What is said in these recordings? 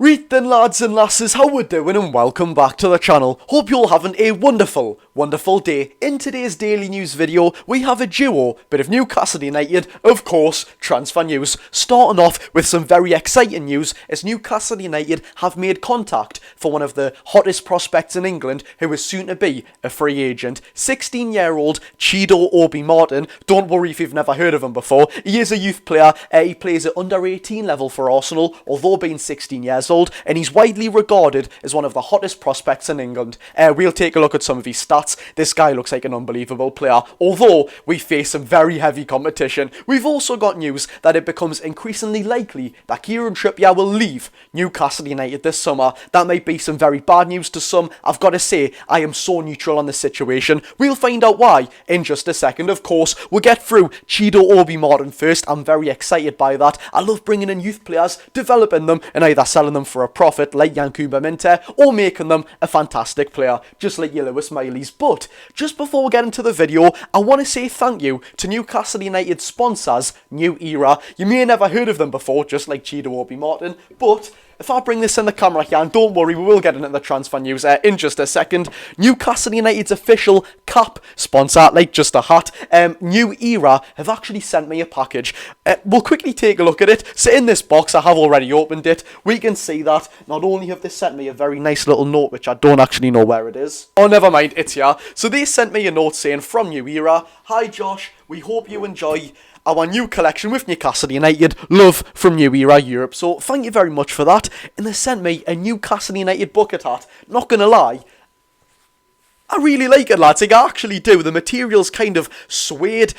Right then, lads and lasses, how we're doing, and welcome back to the channel. Hope you're all having a wonderful day. In today's daily news video, we have a bit of Newcastle United, of course, transfer news. Starting off with some very exciting news, as Newcastle United have made contact for one of the hottest prospects in England, who is soon to be a free agent. 16-year-old Chido Obi Martin. Don't worry if you've never heard of him before. He is a youth player. He plays at under 18 level for Arsenal, although being 16 years old, and he's widely regarded as one of the hottest prospects in England. We'll take a look at some of his stats. This guy looks like an unbelievable player, although we face some very heavy competition. We've also got news that it becomes increasingly likely that Kieran Trippier will leave Newcastle United this summer. That might be some very bad news to some. I've got to say, I am so neutral on this situation. We'll find out why in just a second. Of course, we'll get through Chido Obi Martin first. I'm very excited by that. I love bringing in youth players, developing them, and either selling them for a profit like Yankuba Minte, or making them a fantastic player, just like your Lewis Miley's. But just before we get into the video, I want to say thank you to Newcastle United sponsors, New Era. You may have never heard of them before, just like Chido Obi Martin, but if I bring this in the camera here, and don't worry, we will get into the transfer news in just a second. Newcastle United's official cap sponsor, like just a hat, New Era, have actually sent me a package. We'll quickly take a look at it. So in this box, I have already opened it. We can see that not only have they sent me a very nice little note, which I don't actually know where it is. Oh, never mind, it's here. So they sent me a note saying, from New Era, "Hi Josh, we hope you enjoy our new collection with Newcastle United. Love from New Era Europe." So thank you very much for that. And they sent me a Newcastle United bucket hat. Not gonna lie, I really like it, lads. I actually do. The material's kind of suede.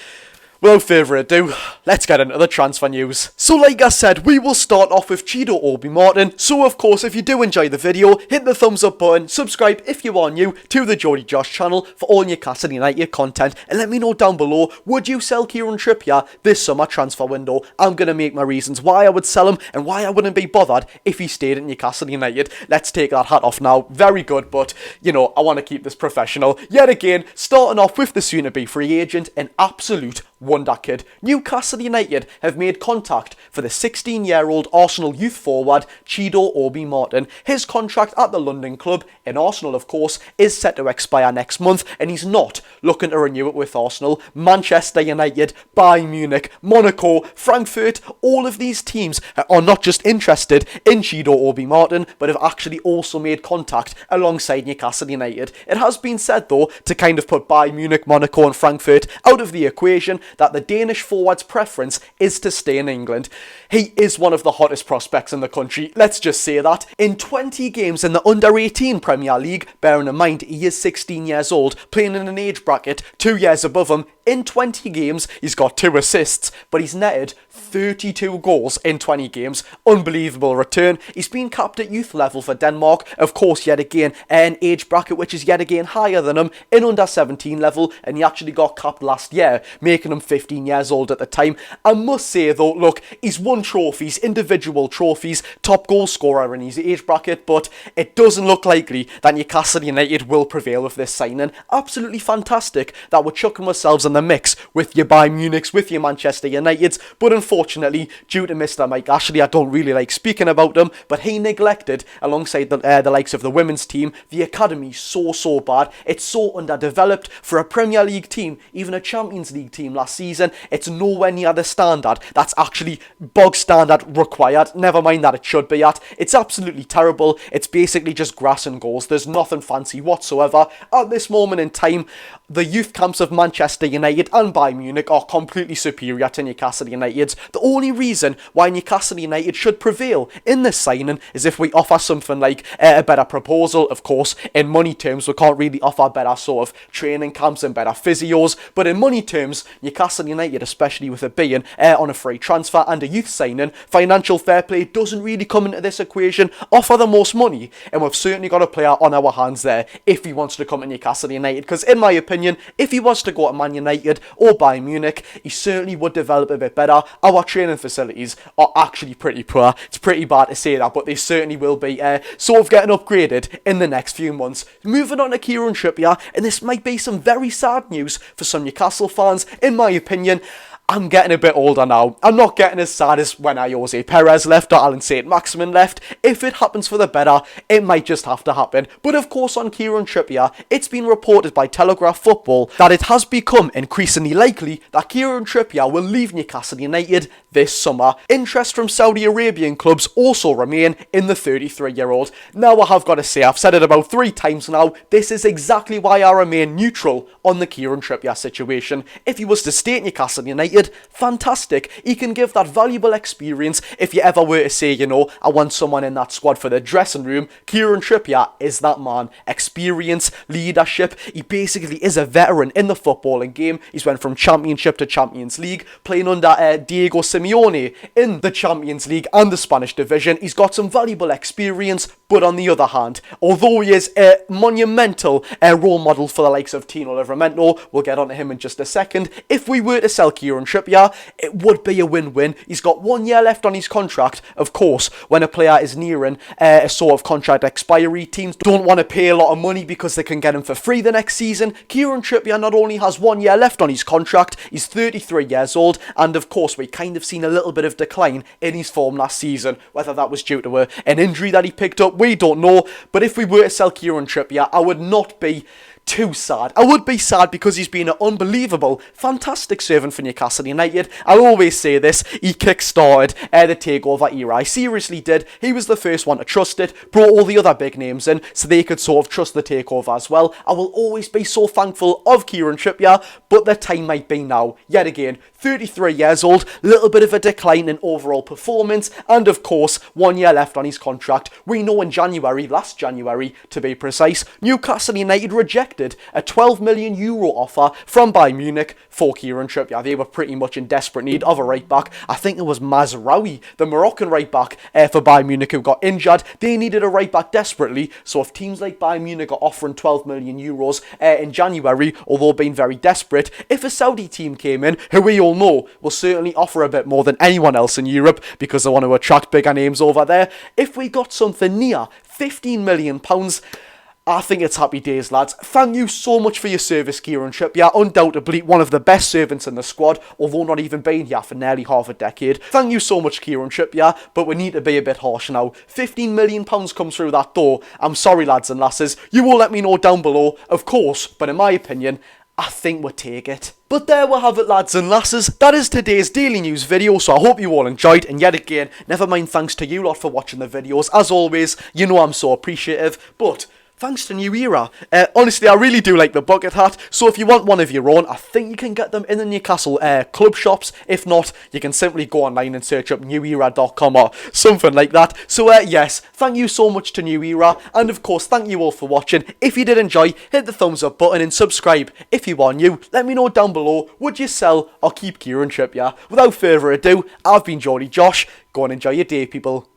Without further ado, let's get into the transfer news. So like I said, we will start off with Chido Obi Martin. So of course, if you do enjoy the video, hit the thumbs up button, subscribe if you are new to the Jody Josh channel for all Newcastle United content, and let me know down below, would you sell Kieran Trippier this summer transfer window? I'm going to make my reasons why I would sell him and why I wouldn't be bothered if he stayed at Newcastle United. Let's take that hat off now. Very good, but you know, I want to keep this professional. Yet again, starting off with the soon-to-be free agent, an absolute wonderkid. Newcastle United have made contact for the 16-year-old Arsenal youth forward Chido Obi Martin. His contract at the London club, in Arsenal of course, is set to expire next month, and he's not looking to renew it with Arsenal. Manchester United, Bayern Munich, Monaco, Frankfurt, all of these teams are not just interested in Chido Obi Martin, but have actually also made contact alongside Newcastle United. It has been said though, to kind of put Bayern Munich, Monaco and Frankfurt out of the equation, that the Danish forward's preference is to stay in England. He is one of the hottest prospects in the country, let's just say that. In 20 games in the under-18 Premier League, bearing in mind he is 16 years old, playing in an age bracket 2 years above him, in 20 games, he's got 2 assists, but he's netted 32 goals in 20 games. Unbelievable return. He's been capped at youth level for Denmark. Of course, yet again, an age bracket which is yet again higher than him in under 17 level, and he actually got capped last year, making him 15 years old at the time. I must say though, look, he's won trophies, individual trophies, top goal scorer in his age bracket, but it doesn't look likely that Newcastle United will prevail with this signing. Absolutely fantastic that we're chucking ourselves in the mix with your Bayern Munichs, with your Manchester Uniteds, but unfortunately, due to Mr. Mike Ashley, I don't really like speaking about him, but he neglected, alongside the likes of the women's team, the academy so bad. It's so underdeveloped for a Premier League team, even a Champions League team last season. It's nowhere near the standard that's actually bog standard required, never mind that it should be at. It's absolutely terrible. It's basically just grass and goals. There's nothing fancy whatsoever. At this moment in time, the youth camps of Manchester United and Bayern Munich are completely superior to Newcastle United's. The only reason why Newcastle United should prevail in this signing is if we offer something like a better proposal. Of course, in money terms, we can't really offer better sort of training camps and better physios, but in money terms, Newcastle United, especially with it being on a free transfer and a youth signing, financial fair play doesn't really come into this equation. Offer the most money, and we've certainly got a player on our hands there if he wants to come to Newcastle United, because in my opinion, if he was to go to Man United or Bayern Munich, he certainly would develop a bit better. Our training facilities are actually pretty poor. It's pretty bad to say that, but they certainly will be sort of getting upgraded in the next few months. Moving on to Kieran Trippier, and this might be some very sad news for some Newcastle fans. In my opinion, I'm getting a bit older now. I'm not getting as sad as when Jose Perez left or Alan Saint-Maximin left. If it happens for the better, it might just have to happen. But of course, on Kieran Trippier, it's been reported by Telegraph Football that it has become increasingly likely that Kieran Trippier will leave Newcastle United this summer. Interest from Saudi Arabian clubs also remain in the 33-year-old. Now, I have got to say, I've said it about 3 times now, this is exactly why I remain neutral on the Kieran Trippier situation. If he was to stay at Newcastle United, fantastic. He can give that valuable experience. If you ever were to say, you know, I want someone in that squad for the dressing room, Kieran Trippier is that man. Experience, leadership. He basically is a veteran in the footballing game. He's went from Championship to Champions League, playing under Diego Simeone in the Champions League and the Spanish division. He's got some valuable experience, but on the other hand, although he is a monumental role model for the likes of Tino Livramento, we'll get onto him in just a second, if we were to sell Kieran Trippier, it would be a win-win. He's got 1 year left on his contract. Of course, when a player is nearing a sort of contract expiry, teams don't want to pay a lot of money because they can get him for free the next season. Kieran Trippier not only has 1 year left on his contract, he's 33 years old, and of course we kind of seen a little bit of decline in his form last season. Whether that was due to an injury that he picked up, we don't know. But if we were to sell Kieran Trippier, I would not be too sad. I would be sad because he's been an unbelievable, fantastic servant for Newcastle United. I'll always say this, he kick-started the takeover era. I seriously did. He was the first one to trust it, brought all the other big names in so they could sort of trust the takeover as well. I will always be so thankful of Kieran Trippier, but the time might be now. Yet again, 33 years old, little bit of a decline in overall performance, and of course, 1 year left on his contract. We know in January, last January to be precise, Newcastle United rejected a €12 million offer from Bayern Munich for Kieran Trippier. They were pretty much in desperate need of a right-back. I think it was Mazraoui, the Moroccan right-back for Bayern Munich, who got injured. They needed a right-back desperately, so if teams like Bayern Munich are offering €12 million in January, although being very desperate, if a Saudi team came in, who we all know will certainly offer a bit more than anyone else in Europe because they want to attract bigger names over there, if we got something near £15 million, I think it's happy days, lads. Thank you so much for your service, Kieran Trippier. Undoubtedly one of the best servants in the squad, although not even been here for nearly half a decade. Thank you so much, Kieran Trippier, but we need to be a bit harsh now. £15 million comes through that door. I'm sorry, lads and lasses. You will let me know down below, of course, but in my opinion, I think we'll take it. But there we have it, lads and lasses. That is today's daily news video, so I hope you all enjoyed. And yet again, never mind thanks to you lot for watching the videos. As always, you know I'm so appreciative. But thanks to New Era. Honestly, I really do like the bucket hat, so if you want one of your own, I think you can get them in the Newcastle club shops. If not, you can simply go online and search up newera.com or something like that. So yes, thank you so much to New Era, and of course, thank you all for watching. If you did enjoy, hit the thumbs up button and subscribe. If you are new, let me know down below, would you sell or keep Kieran Trippier? Without further ado, I've been Josh. Go and enjoy your day, people.